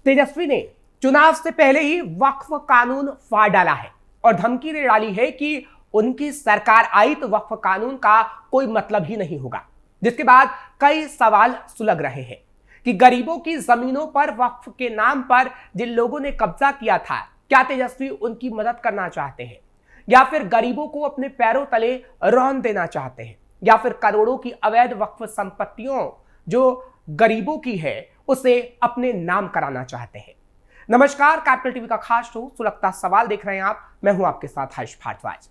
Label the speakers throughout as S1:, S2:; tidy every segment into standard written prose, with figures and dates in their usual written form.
S1: तेजस्वी ने चुनाव से पहले ही वक्फ कानून फाड़ डाला है और धमकी दे डाली है कि उनकी सरकार आई तो वक्फ कानून का कोई मतलब ही नहीं होगा, जिसके बाद कई सवाल सुलग रहे हैं कि गरीबों की जमीनों पर वक्फ के नाम पर जिन लोगों ने कब्जा किया था, क्या तेजस्वी उनकी मदद करना चाहते हैं या फिर गरीबों को अपने पैरों तले रौंद देना चाहते हैं या फिर करोड़ों की अवैध वक्फ संपत्तियों जो गरीबों की है उसे अपने नाम कराना चाहते हैं। नमस्कार, कैपिटल टीवी का खास शो सुलगता सवाल देख रहे हैं आप। मैं हूं आपके साथ हर्ष भारद्वाज।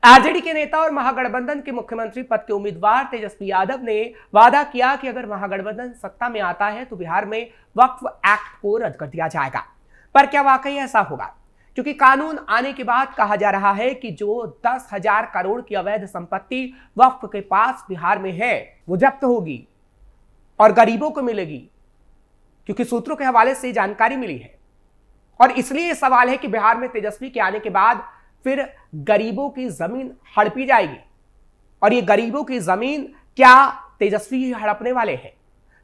S1: आरजेडी के नेता और महागठबंधन के मुख्यमंत्री पद के उम्मीदवार तेजस्वी यादव ने वादा किया कि अगर महागठबंधन सत्ता में आता है तो बिहार में वक्फ एक्ट को रद्द कर दिया जाएगा। पर क्या वाकई ऐसा होगा? क्योंकि कानून आने के बाद कहा जा रहा है कि जो 10,000 करोड़ की अवैध संपत्ति वक्फ के पास बिहार में है वो जब्त होगी और गरीबों को मिलेगी, क्योंकि सूत्रों के हवाले से जानकारी मिली है। और इसलिए यह सवाल है कि बिहार में तेजस्वी के आने के बाद फिर गरीबों की जमीन हड़पी जाएगी और ये गरीबों की जमीन क्या तेजस्वी ही हड़पने वाले हैं?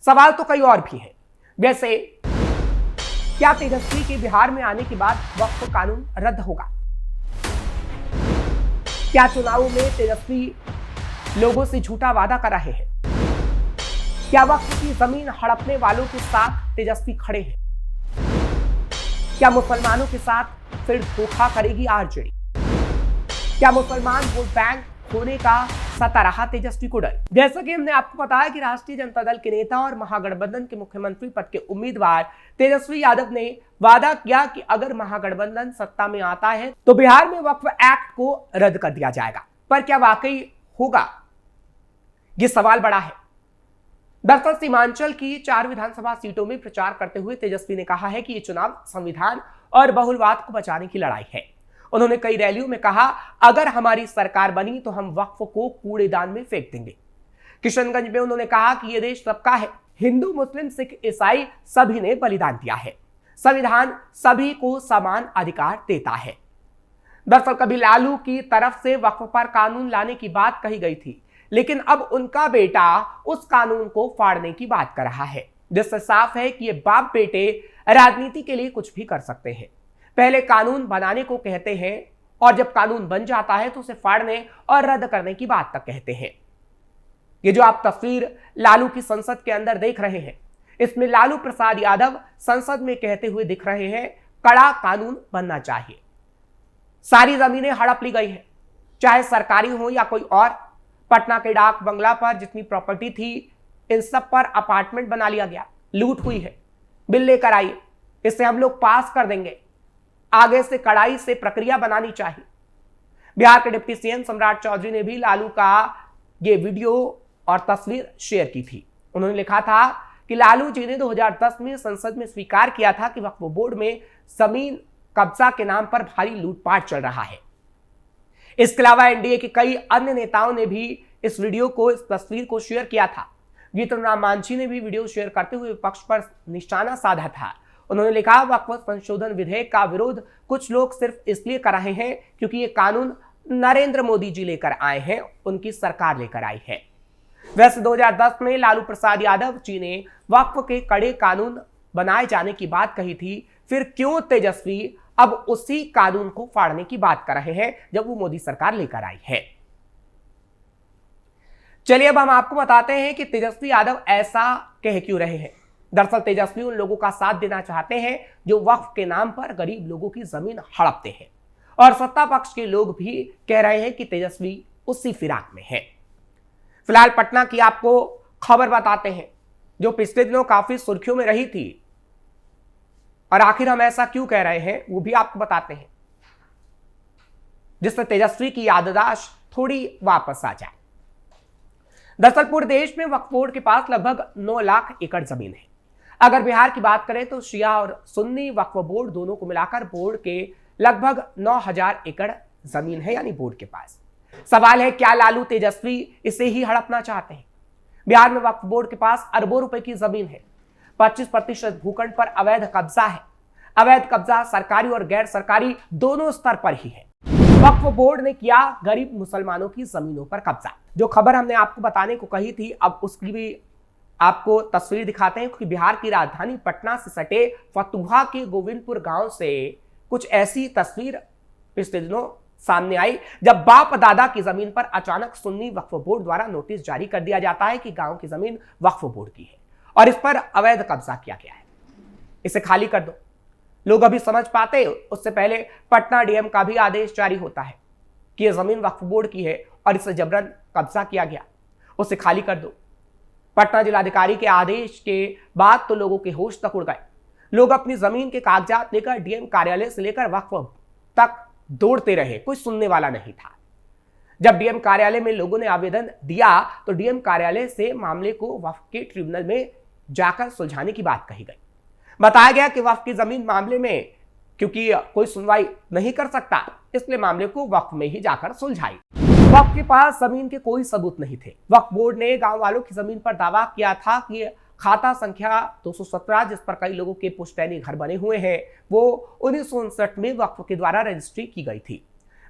S1: सवाल तो कई और भी हैं। वैसे क्या तेजस्वी के बिहार में आने के बाद वक्फ कानून रद्द होगा? क्या चुनावों में तेजस्वी लोगों से झूठा वादा कर रहे हैं? क्या वक्फ की जमीन हड़पने वालों के साथ तेजस्वी खड़े हैं? क्या मुसलमानों के साथ फिर धोखा करेगी आरजेडी? क्या मुसलमान वोट बैंक खोने का सता रहा तेजस्वी को डर? जैसा कि हमने आपको बताया कि राष्ट्रीय जनता दल के नेता और महागठबंधन के मुख्यमंत्री पद के उम्मीदवार तेजस्वी यादव ने वादा किया कि अगर महागठबंधन सत्ता में आता है तो बिहार में वक्फ एक्ट को रद्द कर दिया जाएगा। पर क्या वाकई होगा? यह सवाल बड़ा है। दरअसल सीमांचल की 4 विधानसभा सीटों में प्रचार करते हुए तेजस्वी ने कहा है कि यह चुनाव संविधान और बहुलवाद को बचाने की लड़ाई है। उन्होंने कई रैलियों में कहा, अगर हमारी सरकार बनी तो हम वक्फ को कूड़ेदान में फेंक देंगे। किशनगंज में उन्होंने कहा कि यह देश सबका है, हिंदू मुस्लिम सिख ईसाई सभी ने बलिदान दिया है, संविधान सभी को समान अधिकार देता है। दरअसल कभी लालू की तरफ से वक्फ पर कानून लाने की बात कही गई थी, लेकिन अब उनका बेटा उस कानून को फाड़ने की बात कर रहा है, जिससे साफ है कि ये बाप बेटे राजनीति के लिए कुछ भी कर सकते हैं। पहले कानून बनाने को कहते हैं और जब कानून बन जाता है तो उसे फाड़ने और रद्द करने की बात तक कहते हैं। ये जो आप तस्वीर लालू की संसद के अंदर देख रहे हैं, इसमें लालू प्रसाद यादव संसद में कहते हुए दिख रहे हैं, कड़ा कानून बनना चाहिए। सारी जमीनें हड़प ली गई है, चाहे सरकारी हो या कोई और। पटना के डाक बंगला पर जितनी प्रॉपर्टी थी, इन सब पर अपार्टमेंट बना लिया गया, लूट हुई है। बिल लेकर आइए, इसे हम लोग पास कर देंगे। आगे से कड़ाई से प्रक्रिया बनानी चाहिए। बिहार के डिप्टी सीएम सम्राट चौधरी ने भी लालू का ये वीडियो और तस्वीर शेयर की थी। उन्होंने लिखा था कि लालू जी ने 2010 में संसद में स्वीकार किया था कि वक्फ बोर्ड में जमीन कब्जा के नाम पर भारी लूटपाट चल रहा है। इसके अलावा एनडीए के कई अन्य नेताओं ने भी इस वीडियो को, इस तस्वीर को शेयर किया था। जीतन राम मांझी ने भी वीडियो शेयर करते हुए विपक्ष पर निशाना साधा था। उन्होंने लिखा, वक्फ संशोधन विधेयक का विरोध कुछ लोग सिर्फ इसलिए कर रहे हैं क्योंकि ये कानून नरेंद्र मोदी जी लेकर आए हैं, उनकी सरकार लेकर आई है। वैसे 2010 में लालू प्रसाद यादव जी ने वक्फ के कड़े कानून बनाए जाने की बात कही थी, फिर क्यों तेजस्वी अब उसी कानून को फाड़ने की बात कर रहे हैं जब वो मोदी सरकार लेकर आई है? चलिए अब हम आपको बताते हैं कि तेजस्वी यादव ऐसा कह क्यों रहे हैं। दरअसल तेजस्वी उन लोगों का साथ देना चाहते हैं जो वक्फ के नाम पर गरीब लोगों की जमीन हड़पते हैं, और सत्ता पक्ष के लोग भी कह रहे हैं कि तेजस्वी उसी फिराक में है। फिलहाल पटना की आपको खबर बताते हैं जो पिछले दिनों काफी सुर्खियों में रही थी, और आखिर हम ऐसा क्यों कह रहे हैं वो भी आपको बताते हैं, जिससे तेजस्वी की याददाश्त थोड़ी वापस आ जाए। दरअसल पूरे देश में वक्फ बोर्ड के पास लगभग 9 लाख एकड़ जमीन है। अगर बिहार की बात करें तो शिया और सुन्नी वक्फ बोर्ड दोनों को मिलाकर बोर्ड के लगभग 9,000 एकड़ जमीन है, यानी बोर्ड के पास। सवाल है, क्या लालू तेजस्वी इसे ही हड़पना चाहते हैं? बिहार में वक्फ बोर्ड के पास अरबों रुपए की जमीन है, 25% भूखंड पर अवैध कब्जा है। अवैध कब्जा सरकारी और गैर सरकारी दोनों स्तर पर ही है। वक्फ बोर्ड ने किया गरीब मुसलमानों की जमीनों पर कब्जा। जो खबर हमने आपको बताने को कही थी, अब उसकी भी आपको तस्वीर दिखाते हैं कि बिहार की राजधानी पटना से सटे फतुहा के गोविंदपुर गांव से कुछ ऐसी तस्वीर पिछले दिनों सामने आई, जब बाप दादा की जमीन पर अचानक सुन्नी वक्फ बोर्ड द्वारा नोटिस जारी कर दिया जाता है कि गांव की जमीन वक्फ बोर्ड की है और इस पर अवैध कब्जा किया गया है, इसे खाली कर दो। लोग अभी समझ पाते, उससे पहले पटना डीएम का भी आदेश जारी होता है कि यह जमीन वक्फ बोर्ड की है और इसे जबरन कब्जा किया गया, उसे खाली कर दो। पटना जिलाधिकारी के आदेश के बाद तो लोगों के होश तक उड़ गए। लोग अपनी जमीन के कागजात लेकर डीएम कार्यालय से लेकर वक्फ तक दौड़ते रहे, कोई सुनने वाला नहीं था। जब डीएम कार्यालय में लोगों ने आवेदन दिया तो डीएम कार्यालय से मामले को वक्फ के ट्रिब्यूनल में जाकर सुलझाने की बात कही गई। बताया गया कि वक्फ की जमीन मामले में क्योंकि कोई सुनवाई नहीं कर सकता, इसलिए मामले को वक्फ में ही जाकर सुलझाई। वक्फ के पास जमीन के कोई सबूत नहीं थे। वक्फ बोर्ड ने गांव वालों की जमीन पर दावा किया था कि खाता संख्या 217 जिस पर कई लोगों के पुश्तैनी घर बने हुए हैं, वो 1959 में वक्फ के द्वारा रजिस्ट्री की गई थी।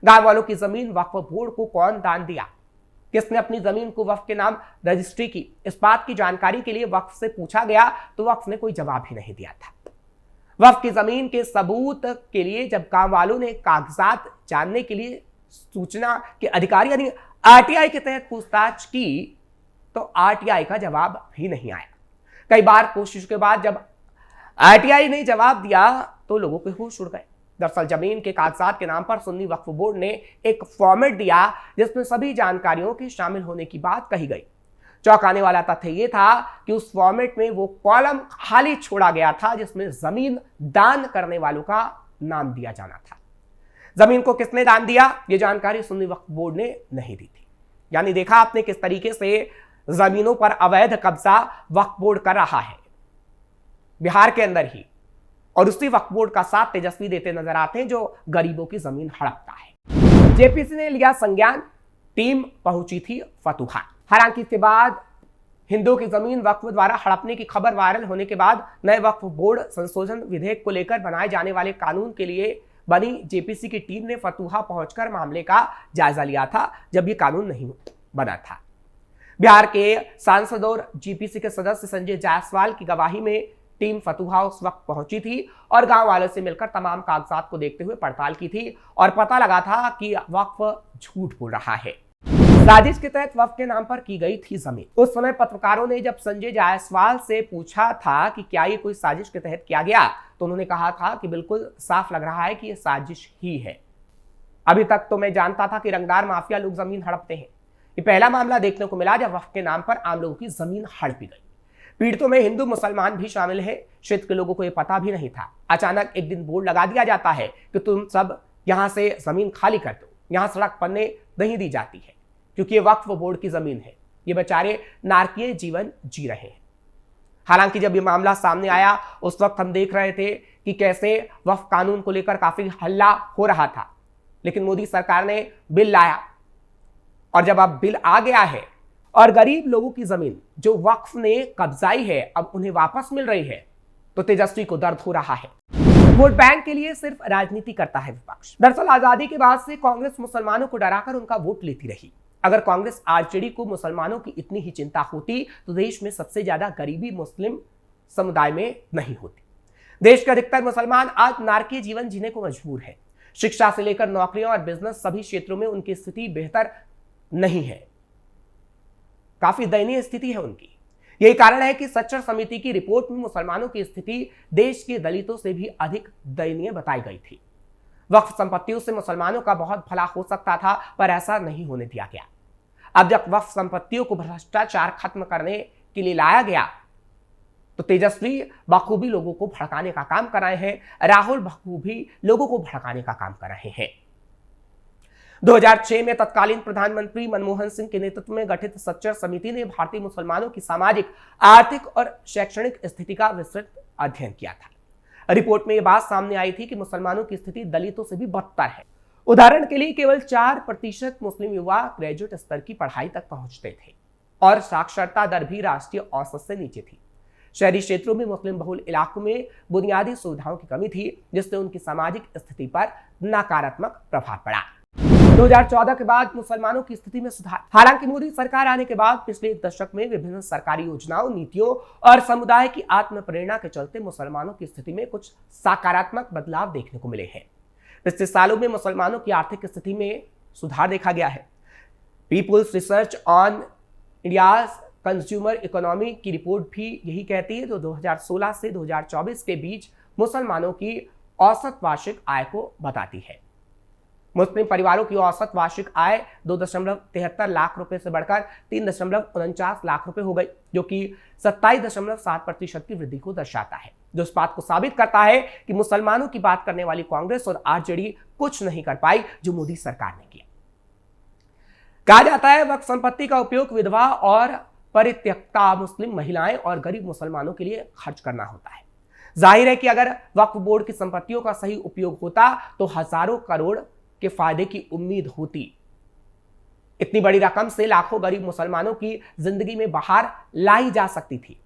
S1: गांव वालों की जमीन वक्फ बोर्ड को कौन दान दिया, किसने अपनी जमीन को वक्फ के नाम रजिस्ट्री की, इस बात की जानकारी के लिए वक्फ से पूछा गया तो वक्फ ने कोई जवाब ही नहीं दिया था। वक्फ की जमीन के सबूत के लिए जब गांव वालों ने कागजात जानने के लिए सूचना के अधिकारी यानी आरटीआई के तहत पूछताछ की तो आरटीआई का जवाब भी नहीं आया। कई बार कोशिश के बाद जब आरटीआई ने जवाब दिया तो लोगों के होश उड़ गए। दरअसल जमीन के कागजात के नाम पर सुन्नी वक्फ बोर्ड ने एक फॉर्मेट दिया जिसमें सभी जानकारियों के शामिल होने की बात कही गई। चौंकाने वाला तथ्य यह था कि उस फॉर्मेट में वो कॉलम खाली छोड़ा गया था जिसमें जमीन दान करने वालों का नाम दिया जाना था। जमीन को किसने दान दिया, ये जानकारी सुन्नी वक्फ बोर्ड ने नहीं दी थी। यानी देखा आपने किस तरीके से जमीनों पर अवैध कब्जा वक्फ बोर्ड कर रहा है बिहार के अंदर ही, और उसी वक्फ बोर्ड का साथ तेजस्वी देते नजर आते हैं जो गरीबों की जमीन हड़पता है। जेपीसी ने लिया संज्ञान, टीम पहुंची थी फतुहा। हालांकि इसके बाद हिंदुओं की जमीन वक्फ द्वारा हड़पने की खबर वायरल होने के बाद नए वक्फ बोर्ड संशोधन विधेयक को लेकर बनाए जाने वाले कानून के लिए बनी जेपीसी की टीम ने फतुहा पहुंचकर मामले का जायजा लिया था जब यह कानून नहीं बना था। बिहार के सांसद और जीपीसी के सदस्य संजय जायसवाल की गवाही में टीम फतुहा उस वक्त पहुंची थी और गांव वालों से मिलकर तमाम कागजात को देखते हुए पड़ताल की थी और पता लगा था कि वक्फ झूठ बोल रहा है। साजिश के तहत वक्फ के नाम पर की गई थी जमीन। उस समय पत्रकारों ने जब संजय जायसवाल से पूछा था कि क्या ये कोई साजिश के तहत किया गया तो उन्होंने कहा था कि बिल्कुल साफ लग रहा है कि यह साजिश ही है। अभी तक तो मैं जानता था कि रंगदार माफिया लोग जमीन हड़पते हैं। ये पहला मामला देखने को मिला जब वक्फ के नाम पर आम लोगों की जमीन हड़पी गई। पीड़ितों में हिंदू मुसलमान भी शामिल है। क्षेत्र के लोगों को यह पता भी नहीं था। अचानक एक दिन बोर्ड लगा दिया जाता है कि तुम सब यहां से जमीन खाली कर दो, यहां सड़क बनने नहीं दी जाती है क्योंकि ये वक्फ बोर्ड की जमीन है। ये बेचारे नारकीय जीवन जी रहे हैं। हालांकि जब ये मामला सामने आया उस वक्त हम देख रहे थे कि कैसे वक्फ कानून को लेकर काफी हल्ला हो रहा था, लेकिन मोदी सरकार ने बिल लाया और जब अब बिल आ गया है और गरीब लोगों की जमीन जो वक्फ ने कब्जाई है अब उन्हें वापस मिल रही है तो तेजस्वी को दर्द हो रहा है। वोट बैंक के लिए सिर्फ राजनीति करता है विपक्ष। दरअसल आजादी के बाद से कांग्रेस मुसलमानों को डराकर उनका वोट लेती रही। अगर कांग्रेस आरजेडी को मुसलमानों की इतनी ही चिंता होती तो देश में सबसे ज्यादा गरीबी मुस्लिम समुदाय में नहीं होती। देश के अधिकतर मुसलमान आज नारकीय जीवन जीने को मजबूर है। शिक्षा से लेकर नौकरियों और बिजनेस सभी क्षेत्रों में उनकी स्थिति बेहतर नहीं है, काफी दयनीय स्थिति है उनकी। यही कारण है कि सच्चर समिति की रिपोर्ट में मुसलमानों की स्थिति देश के दलितों से भी अधिक दयनीय बताई गई थी। वक्फ संपत्तियों से मुसलमानों का बहुत भला हो सकता था पर ऐसा नहीं होने दिया गया। अब जब वक्फ संपत्तियों को भ्रष्टाचार खत्म करने के लिए लाया गया तो तेजस्वी बखूबी लोगों को भड़काने का काम कर रहे हैं। राहुल बखूबी लोगों को भड़काने का काम कर रहे हैं। 2006 में तत्कालीन प्रधानमंत्री मनमोहन सिंह के नेतृत्व में गठित सच्चर समिति ने भारतीय मुसलमानों की सामाजिक, आर्थिक और शैक्षणिक स्थिति का विस्तृत अध्ययन किया था। रिपोर्ट में यह बात सामने आई थी कि मुसलमानों की स्थिति दलितों से भी बदतर है। उदाहरण के लिए केवल 4% मुस्लिम युवा ग्रेजुएट स्तर की पढ़ाई तक पहुंचते थे और साक्षरता दर भी राष्ट्रीय औसत से नीचे थी। शहरी क्षेत्रों में मुस्लिम बहुल इलाकों में बुनियादी सुविधाओं की कमी थी जिससे उनकी सामाजिक स्थिति पर नकारात्मक प्रभाव पड़ा। 2014 के बाद मुसलमानों की स्थिति में सुधार। हालांकि मोदी सरकार आने के बाद पिछले एक दशक में विभिन्न सरकारी योजनाओं, नीतियों और समुदाय की आत्म प्रेरणा के चलते मुसलमानों की स्थिति में कुछ सकारात्मक बदलाव देखने को मिले हैं। पिछले सालों में मुसलमानों की आर्थिक स्थिति में सुधार देखा गया है। People's research on India's consumer economy की रिपोर्ट भी यही कहती है। तो 2016 से 2024 के बीच मुसलमानों की औसत वार्षिक आय को बताती है। मुस्लिम परिवारों की औसत वार्षिक आय 2.73 लाख रुपए से बढ़कर 3.49 लाख रुपए हो गई, जो कि 27.7% की वृद्धि को दर्शाता है, जो इस बात को साबित करता है कि मुसलमानों की बात करने वाली कांग्रेस और आरजेडी कुछ नहीं कर पाई जो मोदी सरकार ने किया। कहा जाता है वक्फ संपत्ति का उपयोग विधवा और परित्यक्ता मुस्लिम महिलाएं और गरीब मुसलमानों के लिए खर्च करना होता है। जाहिर है कि अगर वक्फ बोर्ड की संपत्तियों का सही उपयोग होता तो हजारों करोड़ के फायदे की उम्मीद होती। इतनी बड़ी रकम से लाखों गरीब मुसलमानों की जिंदगी में बहार लाई जा सकती थी,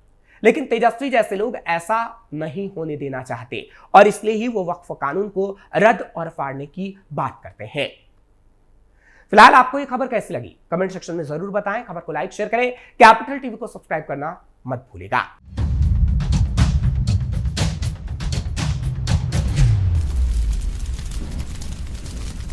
S1: लेकिन तेजस्वी जैसे लोग ऐसा नहीं होने देना चाहते और इसलिए ही वो वक्फ कानून को रद्द और फाड़ने की बात करते हैं। फिलहाल आपको ये खबर कैसी लगी कमेंट सेक्शन में जरूर बताएं। खबर को लाइक शेयर करें, कैपिटल टीवी को सब्सक्राइब करना मत भूलिएगा।